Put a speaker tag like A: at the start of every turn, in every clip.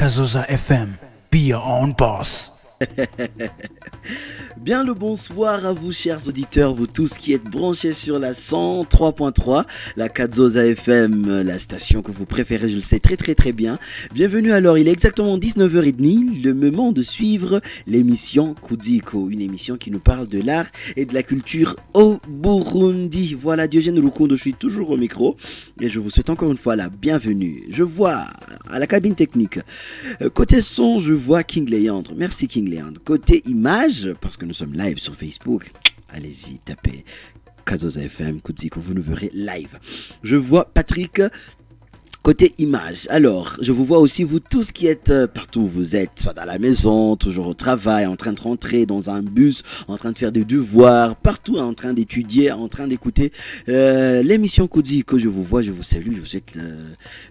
A: Kazoza FM, be your own boss.
B: Bien le bonsoir à vous chers auditeurs, vous tous qui êtes branchés sur la 103.3, la Kazoza FM, la station que vous préférez, je le sais très bien. Bienvenue alors, il est exactement 19h30, le moment de suivre l'émission Kudiko, une émission qui nous parle de l'art et de la culture au Burundi. Voilà, Diogène Rukundo, je suis toujours au micro et je vous souhaite encore une fois la bienvenue. Je vois à la cabine technique, côté son, je vois King Léandre, merci King Léandre. Côté image, parce que nous sommes live sur Facebook, allez-y, tapez Kazoza FM, Kudiko, vous nous verrez live. Je vois Patrick. Côté image, alors, je vous vois aussi, vous tous qui êtes partout où vous êtes, soit dans la maison, toujours au travail, en train de rentrer dans un bus, en train de faire des devoirs, partout en train d'étudier, en train d'écouter l'émission Kudiko. Je vous vois, je vous salue, je vous souhaite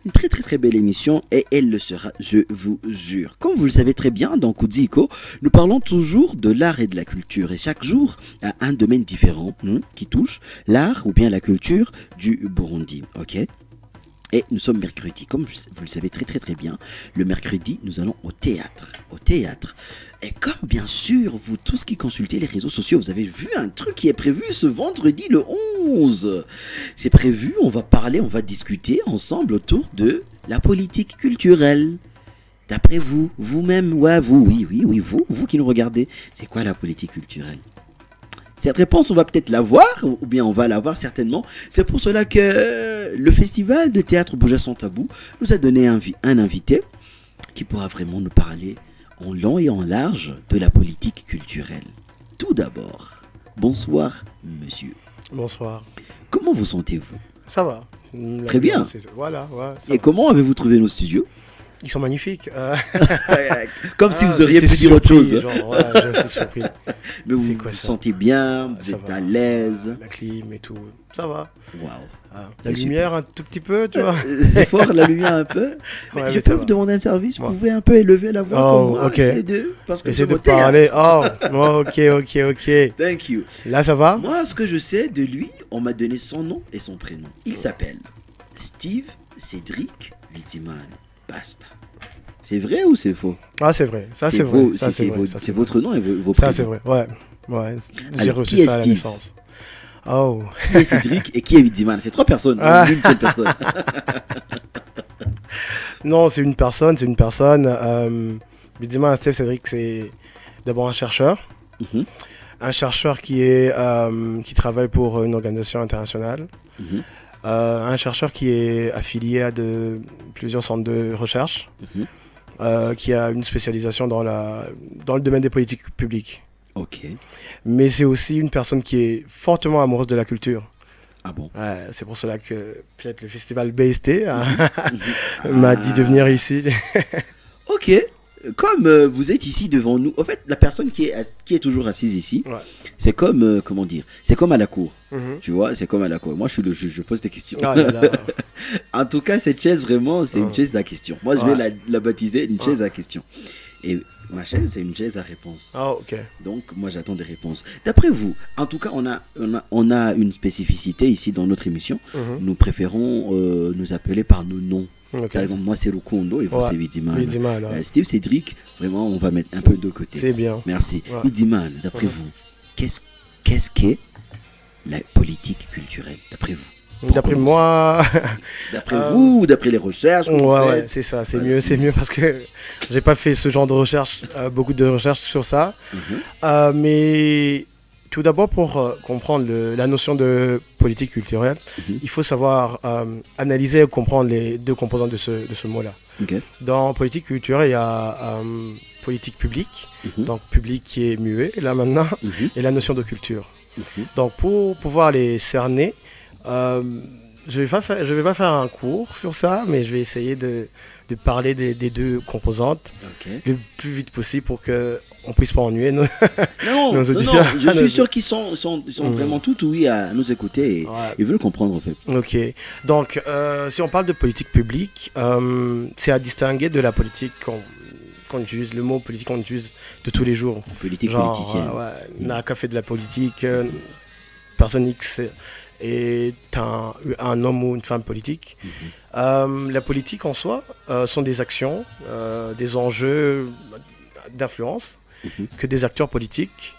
B: une très belle émission et elle le sera, je vous jure. Comme vous le savez très bien, dans Kudiko, nous parlons toujours de l'art et de la culture et chaque jour, un domaine différent qui touche l'art ou bien la culture du Burundi, ok ? Et nous sommes mercredi, comme vous le savez très bien, le mercredi, nous allons au théâtre. Et comme bien sûr, vous tous qui consultez les réseaux sociaux, vous avez vu un truc qui est prévu ce vendredi le 11. C'est prévu, on va parler, on va discuter ensemble autour de la politique culturelle. D'après vous, vous-même, ouais, oui, vous qui nous regardez, c'est quoi la politique culturelle ? Cette réponse, on va peut-être la voir, ou bien on va la voir certainement. C'est pour cela que le festival de théâtre Bouger sans tabou nous a donné un invité qui pourra vraiment nous parler en long et en large de la politique culturelle. Tout d'abord, bonsoir monsieur.
C: Bonsoir.
B: Comment vous sentez-vous ?
C: Ça va.
B: Très bien.
C: Voilà, ouais,
B: et comment avez-vous trouvé nos studios ?
C: Ils sont magnifiques.
B: Comme si vous auriez pu dire autre chose.
C: Genre, ouais, je suis surpris.
B: Mais vous vous sentez bien, vous êtes à l'aise.
C: La clim et tout, ça va.
B: Waouh.
C: La lumière un tout petit peu, tu vois.
B: C'est fort la lumière un peu. Mais
C: Ouais,
B: je peux vous demander un service, vous pouvez un peu élever la voix comme moi.
C: Ok.
B: Essayez
C: de parler. Ok.
B: Thank you.
C: Là, ça va ?
B: Moi, ce que je sais de lui, on m'a donné son nom et son prénom. Il s'appelle Steve Cédric Littiman. Basta. C'est vrai ou c'est faux ?
C: Ah, c'est vrai. Ça, c'est vrai.
B: C'est votre nom et vos prénoms.
C: Ça, c'est vrai. Ouais. J'ai
B: Alors,
C: reçu
B: qui est
C: ça à la
B: Steve ?
C: naissance. Oh.
B: Qui est Cédric et qui est Littiman ? C'est trois personnes. Une seule personne.
C: Non, c'est une personne. Littiman, Steve Cédric, c'est d'abord un chercheur.
B: Mhm.
C: Un chercheur qui travaille pour une organisation internationale.
B: Mhm.
C: Un chercheur qui est affilié à plusieurs centres de recherche, qui a une spécialisation dans le domaine des politiques publiques.
B: Ok.
C: Mais c'est aussi une personne qui est fortement amoureuse de la culture.
B: Ah bon ?
C: C'est pour cela que peut-être le festival BST m'a dit de venir ici.
B: Ok. Comme vous êtes ici devant nous, en fait, la personne qui est toujours assise ici,
C: Ouais.
B: c'est comme, comment dire, c'est comme à la cour.
C: Mhm.
B: Tu vois, c'est comme à la cour. Moi, je suis le juge, je pose des questions.
C: Ah là là.
B: En tout cas, cette chaise, vraiment, c'est une chaise à question. Moi, je vais
C: Ouais.
B: la baptiser une chaise à question. Et ma chaise, c'est une chaise à réponse.
C: Ah, ok.
B: Donc, moi, j'attends des réponses. D'après vous, en tout cas, on a une spécificité ici dans notre émission.
C: Mhm.
B: Nous préférons nous appeler par nos noms.
C: Ok.
B: Par exemple, moi, c'est Rukundo et vous,
C: Ouais.
B: c'est Littiman.
C: Littiman, ouais.
B: Steve Cédric, vraiment, on va mettre un peu de côté.
C: C'est bien.
B: Merci.
C: Ouais.
B: Littiman, d'après vous, qu'est-ce qu'est la politique culturelle, d'après vous? Pour
C: D'après
B: commencer.
C: moi,
B: D'après vous, d'après les recherches que vous
C: ouais,
B: faites.
C: c'est ça, c'est
B: Voilà.
C: mieux parce que j'ai pas fait ce genre de recherche, beaucoup de recherches sur ça.
B: Mhm.
C: Mais tout d'abord, pour comprendre la notion de politique culturelle, il faut savoir analyser et comprendre les deux composantes de ce mot-là.
B: Ok.
C: Dans politique culturelle, il y a politique publique, donc public qui est muet là maintenant,
B: Mhm.
C: et la notion de culture.
B: Mhm.
C: Donc pour pouvoir les cerner, je vais pas faire un cours sur ça, mais je vais essayer de parler des deux composantes
B: Ok.
C: le plus vite possible pour qu'on puisse pas ennuyer nos...
B: Non,
C: Nos
B: non,
C: auditeurs.
B: je suis sûr qu'ils sont vraiment tout oui à nous écouter et
C: Ouais.
B: ils veulent comprendre en fait.
C: Ok, donc si on parle de politique publique, c'est à distinguer de la politique qu'on utilise, le mot politique qu'on utilise de tous les jours.
B: Politique
C: Genre,
B: politicienne.
C: ouais, n'a qu'à fait de la politique, personne X est un homme ou une femme politique. La politique en soi sont des actions, des enjeux d'influence que des acteurs politiques,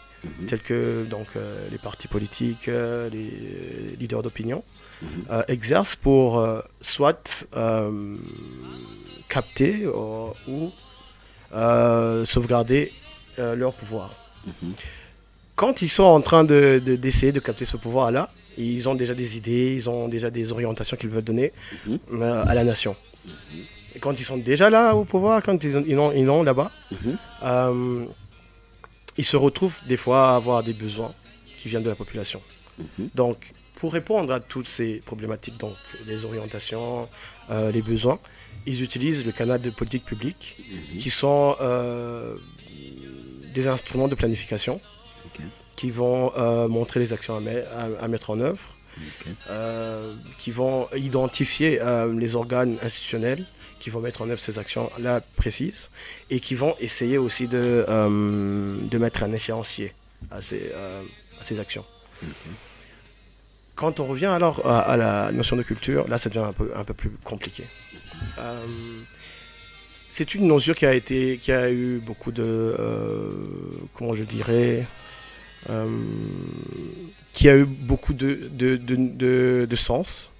C: tels que donc, les partis politiques, les leaders d'opinion, exercent pour soit capter ou sauvegarder leur pouvoir. Quand ils sont en train d'essayer de capter ce pouvoir-là, ils ont déjà des idées, ils ont déjà des orientations qu'ils veulent donner à la nation. Et quand ils sont déjà là au pouvoir, quand ils ont là-bas, ils se retrouvent des fois à avoir des besoins qui viennent de la population. Donc, pour répondre à toutes ces problématiques, donc les orientations, les besoins, ils utilisent le canal de politique publique qui sont des instruments de planification qui vont montrer les actions à mettre en œuvre, qui vont identifier les organes institutionnels qui vont mettre en œuvre ces actions-là précises et qui vont essayer aussi de mettre un échéancier à ces actions. Quand on revient alors à la notion de culture, là ça devient un peu plus compliqué. C'est une notion qui a eu beaucoup de, comment je dirais, qui a eu beaucoup de sens,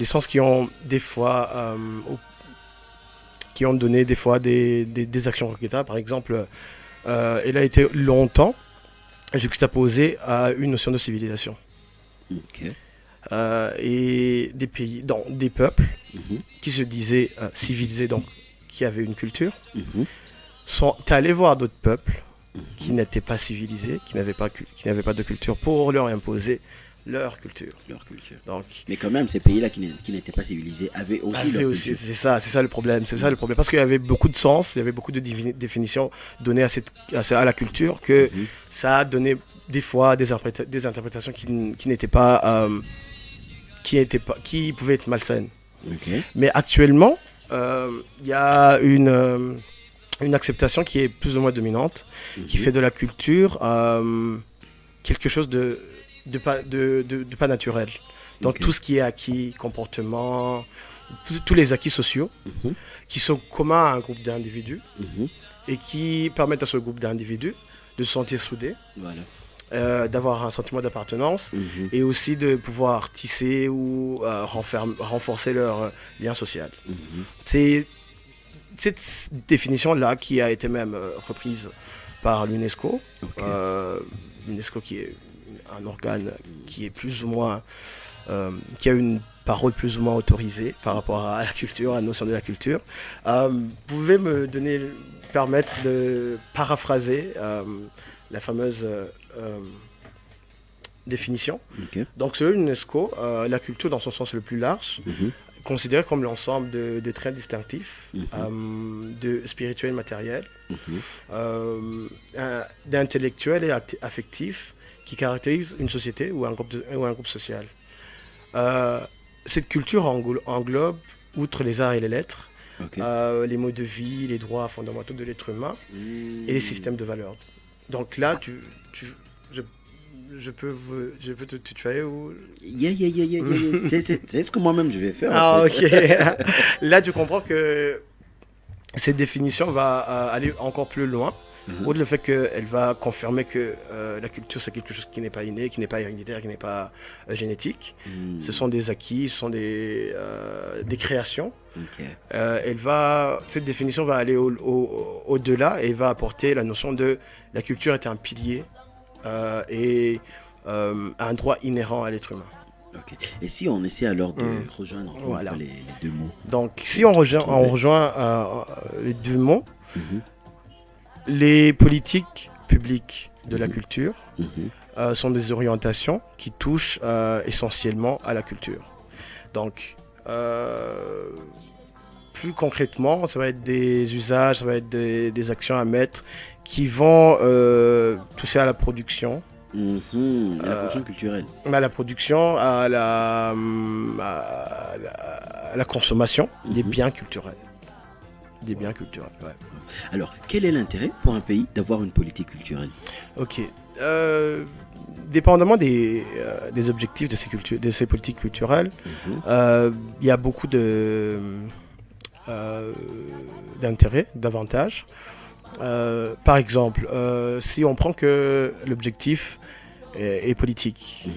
C: des sens qui ont des fois, qui ont donné des fois des actions regrettables. Par exemple, elle a été longtemps juxtaposée à une notion de civilisation. Et des pays, des peuples qui se disaient civilisés, donc qui avaient une culture, sont allés voir d'autres peuples qui n'étaient pas civilisés, qui n'avaient pas de culture, pour leur imposer leur culture. Donc,
B: mais quand même, ces pays-là qui n'étaient pas civilisés avaient aussi leur culture.
C: C'est ça le problème. Parce qu'il y avait beaucoup de sens, il y avait beaucoup de définitions données à la culture, que ça a donné des fois des interprétations qui n'étaient pas, qui pouvaient être malsaines. Mais actuellement, il y a une acceptation qui est plus ou moins dominante, qui fait de la culture quelque chose de pas naturel. Donc tout ce qui est acquis, comportement, tous les acquis sociaux qui sont communs à un groupe d'individus et qui permettent à ce groupe d'individus de se sentir soudés, d'avoir un sentiment d'appartenance et aussi de pouvoir tisser ou renforcer leur lien social. C'est cette définition-là qui a été même reprise par l'UNESCO. L'UNESCO qui est un organe qui est plus ou moins, qui a une parole plus ou moins autorisée par rapport à la culture, à la notion de la culture. Pouvez me permettre de paraphraser la fameuse définition. Donc selon l'UNESCO, la culture dans son sens le plus large, considérée comme l'ensemble de traits distinctifs, de spirituel, matériel, d'intellectuel et affectif, qui caractérise une société ou un groupe social. Cette culture englobe, outre les arts et les lettres, les modes de vie, les droits fondamentaux de l'être humain et les systèmes de valeurs. Donc là, je peux te tutoyer ou...
B: C'est ce que moi-même je vais faire.
C: Là, tu comprends que cette définition va aller encore plus loin. Au-delà du fait qu'elle va confirmer que la culture c'est quelque chose qui n'est pas inné, qui n'est pas héréditaire, qui n'est pas génétique. Ce sont des acquis, ce sont des créations. Cette définition va aller au-delà et va apporter la notion de la culture est un pilier et un droit inhérent à l'être humain.
B: Et si on essaie alors de rejoindre les deux mots?
C: Donc si on rejoint les deux mots, les politiques publiques de la culture sont des orientations qui touchent essentiellement à la culture. Donc, plus concrètement, ça va être des usages, ça va être des actions à mettre qui vont toucher à la production.
B: À la production culturelle.
C: À la production, à la consommation des biens culturels.
B: Alors, quel est l'intérêt pour un pays d'avoir une politique culturelle?
C: dépendamment des objectifs de ces politiques culturelles, il y a beaucoup d'intérêts, d'avantages. Par exemple, si on prend que l'objectif est politique,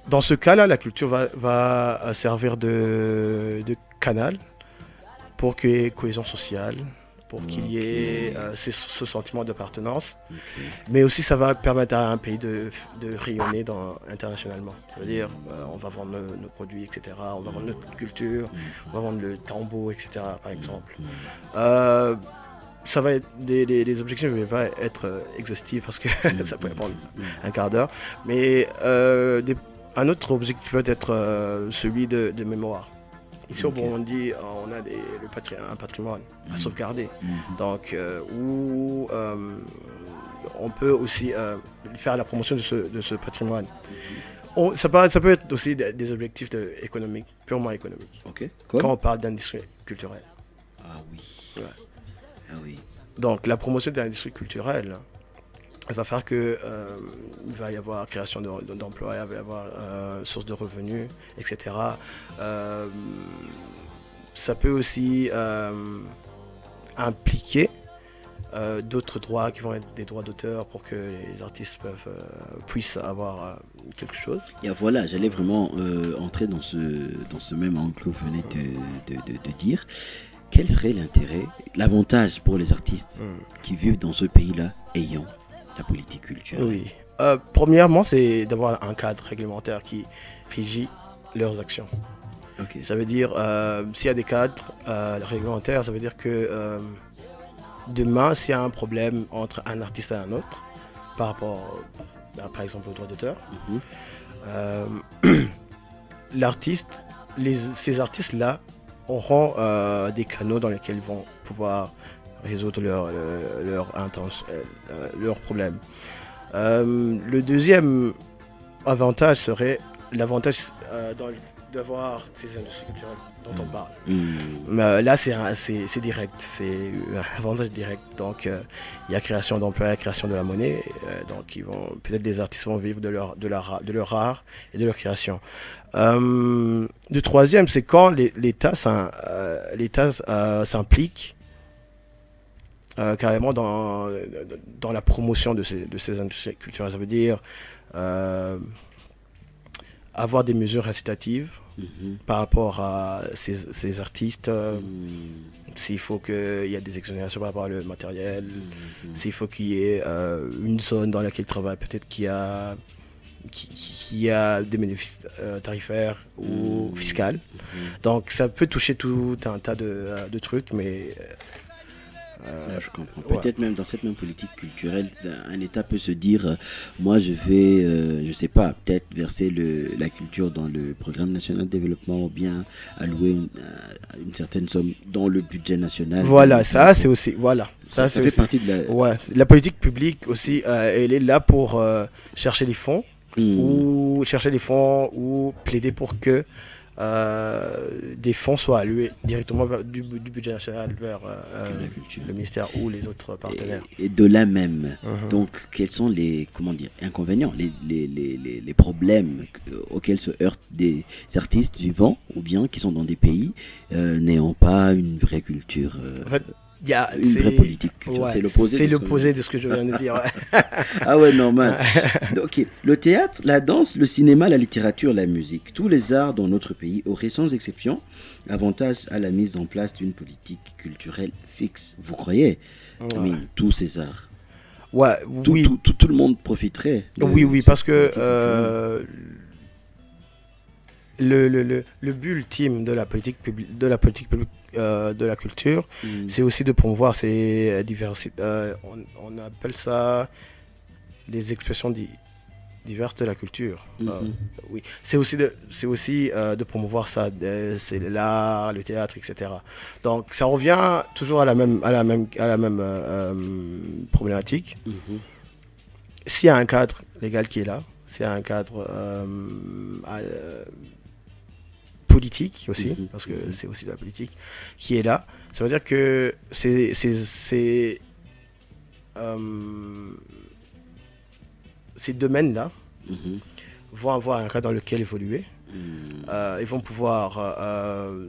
C: dans ce cas-là, la culture va servir de canal pour qu'il y ait cohésion sociale, pour qu'il y ait ce sentiment d'appartenance. Mais aussi, ça va permettre à un pays de rayonner internationalement. Ça veut dire, on va vendre nos produits, etc. On va vendre notre culture, on va vendre le tambour, etc. par exemple. Ça va être, les objectifs ne vont pas être exhaustifs parce que ça pourrait prendre un quart d'heure. Mais un autre objectif peut être celui de mémoire. Ici au Burundi, on a un patrimoine à sauvegarder. Donc, où on peut aussi faire la promotion de ce patrimoine. Ça peut être aussi des objectifs économiques, purement économiques. Quand on parle d'industrie culturelle.
B: Ah oui.
C: Ouais.
B: Ah oui.
C: Donc, la promotion de l'industrie culturelle, elle va faire que il va y avoir création d'emplois, il va y avoir source de revenus, etc. Ça peut aussi impliquer d'autres droits qui vont être des droits d'auteur pour que les artistes puissent avoir quelque chose.
B: Et voilà, j'allais vraiment entrer dans ce même angle que vous venez de dire. Quel serait l'intérêt, l'avantage pour les artistes qui vivent dans ce pays-là ayant la politique culturelle?
C: Oui. Premièrement, c'est d'avoir un cadre réglementaire qui régit leurs actions. Ça veut dire, s'il y a des cadres réglementaires, ça veut dire que demain, s'il y a un problème entre un artiste et un autre, par rapport, par exemple, au droit d'auteur, l'artiste, ces artistes-là auront des canaux dans lesquels ils vont pouvoir résoudre leurs problèmes. Le deuxième avantage serait l'avantage d'avoir ces industries culturelles dont on parle. Mais là, c'est direct, c'est un avantage direct. Donc, il y a création d'emplois, il y a création de la monnaie. Donc, peut-être des artistes vont vivre de leur art et de leur création. Le troisième, c'est quand l'État s'implique carrément dans la promotion de ces industries culturelles. Ça veut dire avoir des mesures incitatives par rapport à ces artistes. S'il faut qu'il y ait des exonérations par rapport au matériel, s'il faut qu'il y ait une zone dans laquelle ils travaillent, peut-être qui a des bénéfices tarifaires ou fiscaux. Donc ça peut toucher tout un tas de trucs, mais...
B: je comprends. Peut-être même dans cette même politique culturelle, un État peut se dire, moi je vais, je sais pas, peut-être verser la culture dans le programme national de développement ou bien allouer une certaine somme dans le budget national.
C: Voilà, ça c'est aussi, voilà.
B: Ça fait aussi partie de la...
C: Ouais, la politique publique aussi, elle est là pour chercher les fonds, ou plaider pour que des fonds soient alloués directement du budget national vers le ministère ou les autres partenaires.
B: Et de là même, donc quels sont les inconvénients, les problèmes auxquels se heurtent des artistes vivants ou bien qui sont dans des pays n'ayant pas une vraie culture, une vraie politique culturelle.
C: Ouais,
B: c'est l'opposé
C: de ce que je viens de dire.
B: Ah ouais, normal. Donc, le théâtre, la danse, le cinéma, la littérature, la musique, tous les arts dans notre pays auraient sans exception avantage à la mise en place d'une politique culturelle fixe. Vous croyez? Oui, tous ces arts.
C: Ouais, oui.
B: Tout le monde profiterait.
C: Oui, parce que le but ultime de la politique publique, de la culture, c'est aussi de promouvoir ces diversités. On appelle ça les expressions diverses de la culture. Oui, c'est aussi de promouvoir ça, c'est l'art, le théâtre, etc. Donc ça revient toujours à la même problématique. S'il y a un cadre légal qui est là, s'il y a un cadre politique aussi, parce que c'est aussi de la politique qui est là, ça veut dire que ces domaines-là
B: Mhm.
C: vont avoir un cadre dans lequel évoluer. Ils vont pouvoir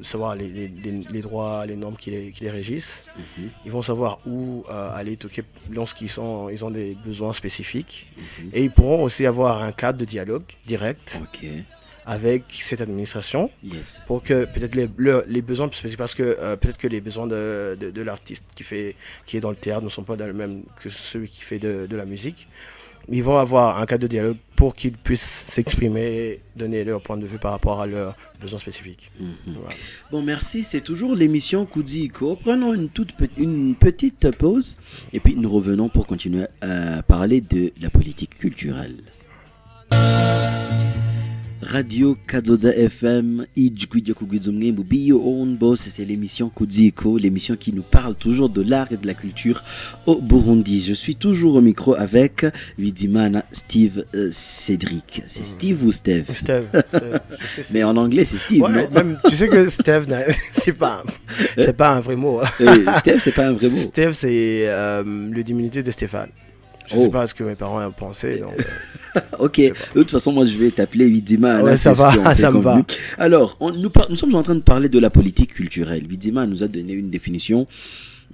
C: savoir les droits, les normes qui les régissent.
B: Mhm.
C: Ils vont savoir où aller toquer lorsqu'ils ont des besoins spécifiques.
B: Mhm.
C: Et ils pourront aussi avoir un cadre de dialogue direct
B: Ok.
C: avec cette administration
B: Yes.
C: pour que peut-être les besoins spécifiques, parce que peut-être que les besoins de l'artiste qui est dans le théâtre ne sont pas le même que celui qui fait de la musique. Ils vont avoir un cadre de dialogue pour qu'ils puissent s'exprimer, donner leur point de vue par rapport à leurs besoins spécifiques.
B: Mhm.
C: Voilà.
B: Bon, merci. C'est toujours l'émission Koudi Iko. Prenons une petite pause et puis nous revenons pour continuer à parler de la politique culturelle. Radio Kadzoza FM, Bio Own Boss, c'est l'émission Kudiko, l'émission qui nous parle toujours de l'art et de la culture au Burundi. Je suis toujours au micro avec Vidimana Steve Cédric. C'est Steve ou Steve?
C: Steve, je sais,
B: Mais en anglais, c'est Steve,
C: ouais,
B: non?
C: même, tu sais que Steve, c'est pas un vrai mot.
B: Steve, c'est pas un vrai mot.
C: Steve, c'est le diminutif de Stéphane. Je sais pas ce que mes parents ont pensé. Donc,
B: ok, de toute façon, moi je vais t'appeler Vidima.
C: Ouais, ça va, ça me va.
B: Alors, nous sommes en train de parler de la politique culturelle. Vidima nous a donné une définition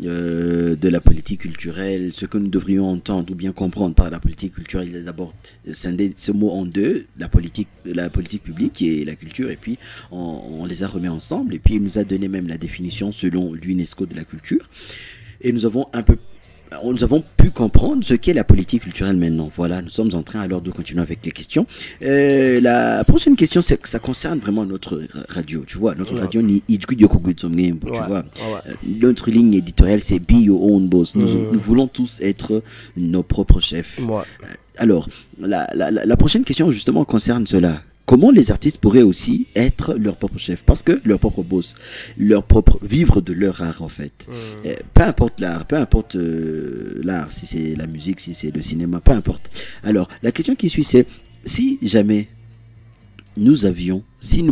B: de la politique culturelle, ce que nous devrions entendre ou bien comprendre par la politique culturelle. Il a d'abord scindé ce mot en deux, la politique publique et la culture, et puis on les a remis ensemble, et puis il nous a donné même la définition selon l'UNESCO de la culture. Et nous avons pu comprendre ce qu'est la politique culturelle maintenant. Voilà, nous sommes en train alors de continuer avec les questions. La prochaine question, c'est que ça concerne vraiment notre radio. Tu vois, notre radio, notre ligne éditoriale, c'est Be Your Own Boss. Nous voulons tous être nos propres chefs.
C: Ouais.
B: Alors, la prochaine question justement concerne cela. Comment les artistes pourraient aussi être leur propre chef, parce que leur propre boss, vivre de leur art en fait. Peu importe l'art, l'art, si c'est la musique, si c'est le cinéma, peu importe. Alors, la question qui suit, c'est si jamais nous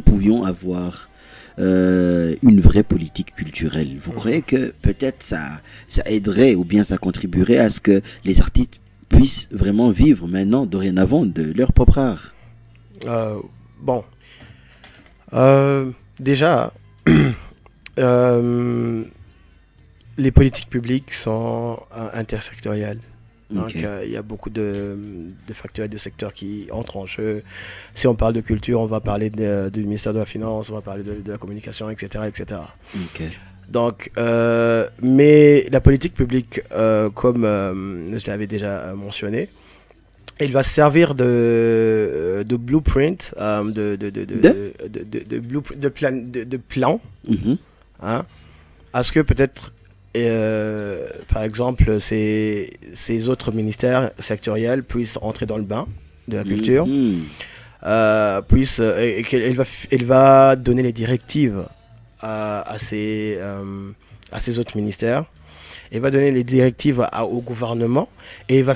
B: pouvions avoir une vraie politique culturelle, vous croyez que peut-être ça aiderait ou bien ça contribuerait à ce que les artistes puissent vraiment vivre maintenant, dorénavant, de leur propre art?
C: Bon, déjà, les politiques publiques sont intersectorielles. Donc, il y a beaucoup de facteurs et de secteurs qui entrent en jeu. Si on parle de culture, on va parler du ministère de la Finance, on va parler de la communication, etc. etc.
B: Okay.
C: Donc, mais la politique publique, comme je l'avais déjà mentionné, il va servir de blueprint, de plan, hein, à ce que peut-être, par exemple, ces autres ministères sectoriels puissent entrer dans le bain de la culture, elle va donner les directives à ces autres ministères. Elle va donner les directives au gouvernement et elle va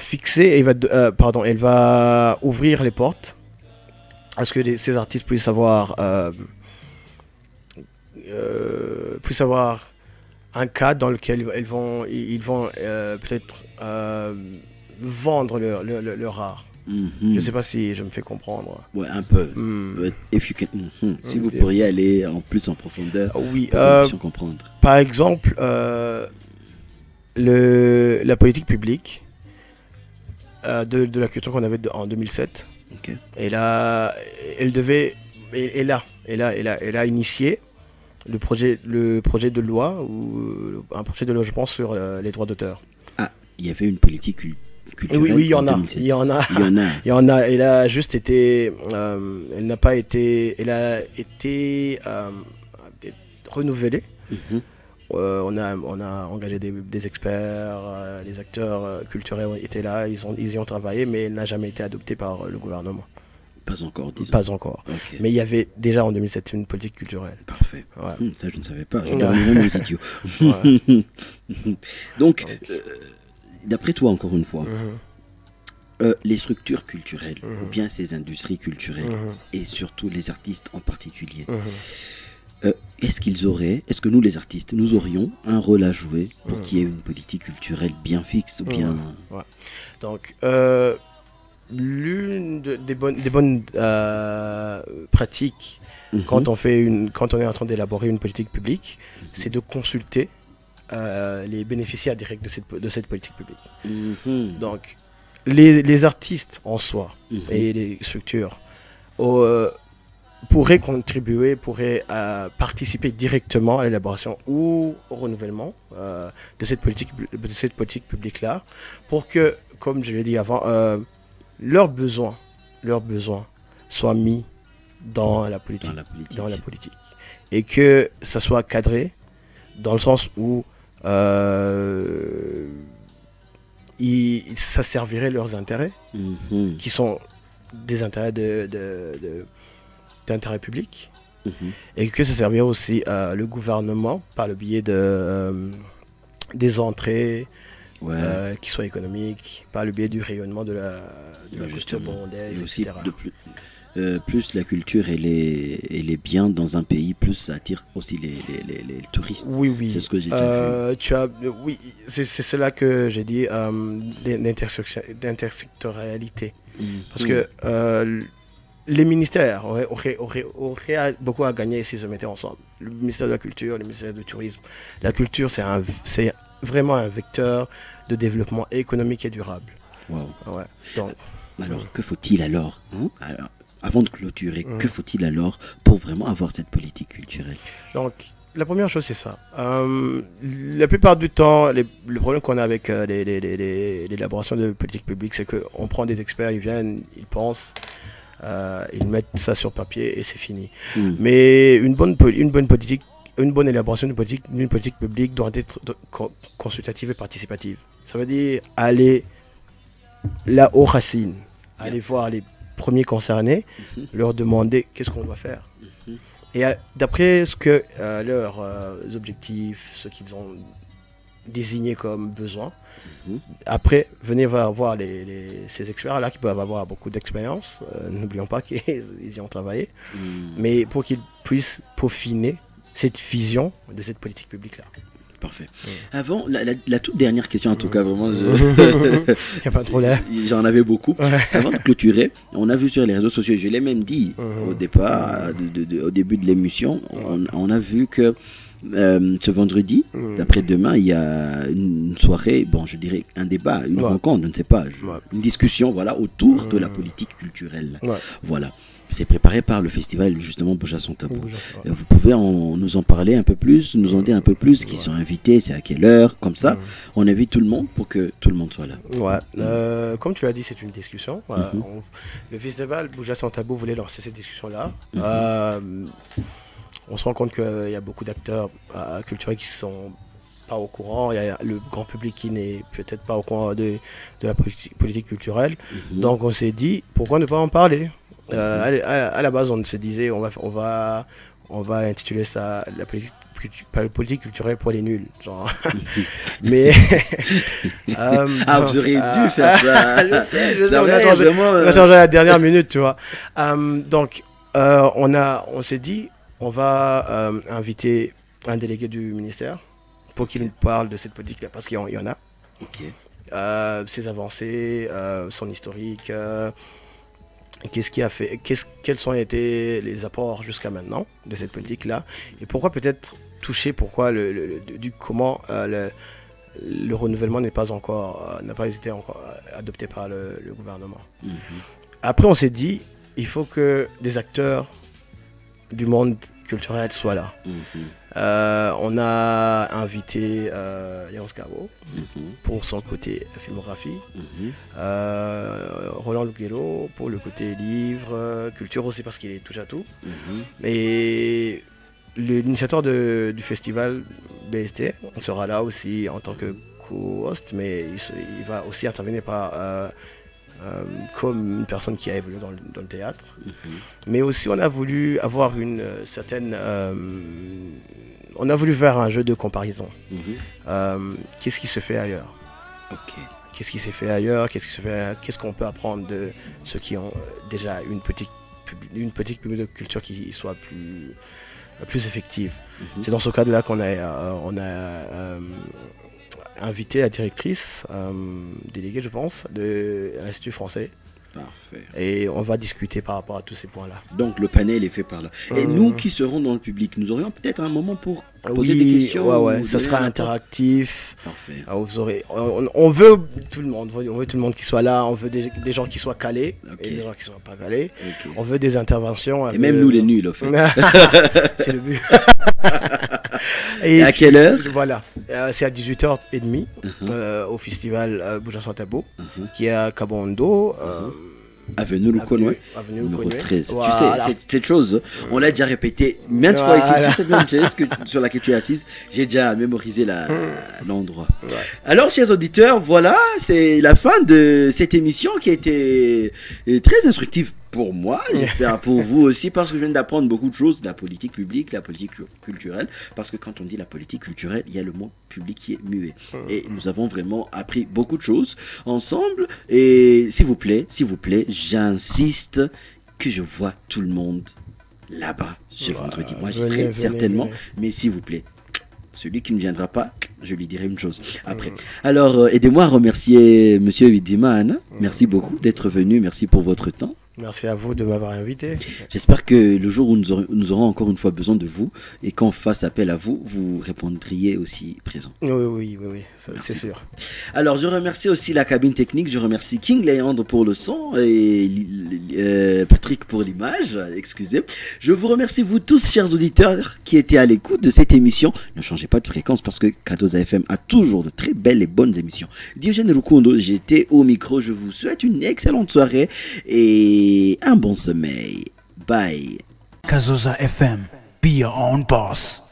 C: elle va ouvrir les portes à ce que ces artistes puissent avoir un cadre dans lequel ils vont peut-être vendre leur art. Je ne sais pas si je me fais comprendre.
B: Ouais, un peu. Si vous pourriez aller en profondeur,
C: oui,
B: pour que nous puissions comprendre.
C: Par exemple, la politique publique de la culture qu'on avait en 2007.
B: Okay.
C: Elle a initié le projet de loi ou un projet de logement sur les droits d'auteur.
B: Ah, il y avait une politique culturelle.
C: Oui, il y en a. Elle a juste été, elle a été renouvelée. On a engagé des experts, les acteurs culturels étaient là, ils y ont travaillé, mais elle n'a jamais été adoptée par le gouvernement.
B: Pas encore, disons.
C: Pas encore.
B: Okay.
C: Mais il y avait déjà en 2007 une politique culturelle.
B: Parfait.
C: Ouais.
B: Ça, je ne savais pas. Je dormirais mon idiot. Donc, d'après toi, encore une fois, les structures culturelles, ou bien ces industries culturelles, et surtout les artistes en particulier, est-ce que nous les artistes, nous aurions un rôle à jouer pour qu'il y ait une politique culturelle bien fixe ou bien...
C: Ouais. Donc, des bonnes pratiques quand on est en train d'élaborer une politique publique, c'est de consulter les bénéficiaires directs de cette politique publique. Donc, les artistes en soi et les structures pourraient contribuer, pourraient participer directement à l'élaboration ou au renouvellement de cette politique publique-là, pour que, comme je l'ai dit avant, leurs besoins soient mis dans la politique. Et que ça soit cadré dans le sens où ça servirait leurs intérêts, qui sont des intérêts d'intérêt public, et que ça servirait aussi le gouvernement par le biais des entrées qui soient économiques, par le biais du rayonnement de la culture burundaise, etc.
B: Plus la culture elle est bien dans un pays, plus ça attire aussi les touristes.
C: Oui.
B: C'est ce que j'ai déjà vu.
C: Oui, c'est cela que j'ai dit, d'intersectorialité. Parce que les ministères auraient beaucoup à gagner s'ils se mettaient ensemble. Le ministère de la Culture, le ministère du Tourisme. La culture, c'est vraiment un vecteur de développement économique et durable.
B: Wow.
C: Ouais. Donc,
B: alors, que faut-il alors, avant de clôturer, que faut-il alors pour vraiment avoir cette politique culturelle?
C: Donc, la première chose, c'est ça. La plupart du temps, le problème qu'on a avec l'élaboration de politique publique, c'est qu'on prend des experts, ils viennent, ils pensent, ils mettent ça sur papier et c'est fini. Mais une bonne élaboration d'une politique publique doit être consultative et participative. Ça veut dire aller là aux racines, aller voir les premiers concernés, leur demander qu'est-ce qu'on doit faire. Et d'après ce que leurs objectifs, ce qu'ils ont désigné comme besoin, après, venez voir ces experts-là qui peuvent avoir beaucoup d'expérience. N'oublions pas qu'ils y ont travaillé. Mais pour qu'ils puissent peaufiner cette vision de cette politique publique-là.
B: Parfait. Avant, la toute dernière question, en tout cas, vraiment,
C: Il n'y a pas de problème.
B: J'en avais beaucoup. Avant de clôturer, on a vu sur les réseaux sociaux, je l'ai même dit au départ, au début de l'émission, on a vu que ce vendredi, d'après-demain, il y a une soirée, bon, je dirais un débat, une rencontre, je ne sais pas, une discussion, voilà, autour de la politique culturelle. Voilà. C'est préparé par le festival justement Bouja Son Tabou. Vous pouvez nous en parler un peu plus, nous en dire un peu plus, qui sont invités, c'est à quelle heure, comme ça. On invite tout le monde pour que tout le monde soit là.
C: Comme tu l'as dit, c'est une discussion. Le festival Bouja Son Tabou voulait lancer cette discussion-là. On se rend compte qu'il y a beaucoup d'acteurs culturels qui sont pas au courant, il y a le grand public qui n'est peut-être pas au courant de la politique culturelle. Donc on s'est dit, pourquoi ne pas en parler? À la base, on se disait, on va intituler ça la politique culturelle pour les nuls, genre. Mais
B: vous auriez dû faire ça.
C: je sais, on a changé à la dernière minute, tu vois. Donc, on s'est dit, on va inviter un délégué du ministère pour qu'il nous parle de cette politique-là, parce qu'il y en a. Ses avancées, son historique. Quels ont été les apports jusqu'à maintenant de cette politique-là, et pourquoi peut-être toucher, comment le renouvellement n'a pas été encore adopté par le gouvernement. Après, on s'est dit, il faut que des acteurs du monde culturel soient là. On a invité Léonce Gabo pour son côté filmographie, Roland Lugero pour le côté livre, culture aussi parce qu'il est touche à tout. Et l'initiateur du festival BST sera là aussi en tant que co-host, mais il va aussi intervenir comme une personne qui a évolué dans le théâtre. Mais aussi on a voulu avoir une certaine... on a voulu faire un jeu de comparaison. Qu'est-ce qui se fait ailleurs? Qu'est-ce qui s'est fait ailleurs? Qu'est-ce qu'on peut apprendre de ceux qui ont déjà une politique publique de culture qui soit plus effective? C'est dans ce cadre-là qu'on a invité la directrice, déléguée je pense, de l'Institut français
B: Parfait.
C: Et on va discuter par rapport à tous ces points-là.
B: Donc le panel est fait par là. Et nous qui serons dans le public, nous aurions peut-être un moment pour poser des questions.
C: Ouais,
B: ou
C: ça
B: donner
C: sera
B: un
C: interactif.
B: Parfait.
C: On veut tout le monde, on veut tout le monde qui soit là, on veut des gens qui soient calés et des gens qui soient pas calés.
B: Ok.
C: On veut des interventions.
B: Et même nous les nuls, au fait.
C: C'est le but.
B: Et à quelle heure?
C: Voilà, c'est à 18h30 au festival Boujanson Tabo qui est à Kabondo.
B: Avenue Lukonwe,
C: Avenue
B: numéro
C: Lukonwe.
B: 13.
C: Voilà.
B: Tu sais, cette chose, on l'a déjà répété maintes fois ici sur cette même chaise sur laquelle tu es assise. J'ai déjà mémorisé l'endroit.
C: Ouais.
B: Alors, chers auditeurs, voilà, c'est la fin de cette émission qui a été très instructive pour moi, j'espère pour vous aussi, parce que je viens d'apprendre beaucoup de choses de la politique publique, la politique culturelle, parce que quand on dit la politique culturelle, il y a le mot public qui est muet. Et nous avons vraiment appris beaucoup de choses ensemble. Et s'il vous plaît, j'insiste que je vois tout le monde là-bas ce vendredi. Moi, j'y serai certainement, mais s'il vous plaît, celui qui ne viendra pas, je lui dirai une chose après. Alors, aidez-moi à remercier Monsieur Widimana. Merci beaucoup d'être venu. Merci pour votre temps.
C: Merci à vous de m'avoir invité.
B: J'espère que le jour où nous aurons encore une fois besoin de vous et qu'on fasse appel à vous, vous répondriez aussi présent.
C: Oui, c'est sûr.
B: Alors, je remercie aussi la cabine technique. Je remercie King Léandre pour le son et Patrick pour l'image. Excusez. Je vous remercie vous tous, chers auditeurs, qui étaient à l'écoute de cette émission. Ne changez pas de fréquence parce que Kadoza FM a toujours de très belles et bonnes émissions. Diogène Rukundo, j'étais au micro. Je vous souhaite une excellente soirée et un bon sommeil. Bye.
A: Kazoza FM, be your own boss.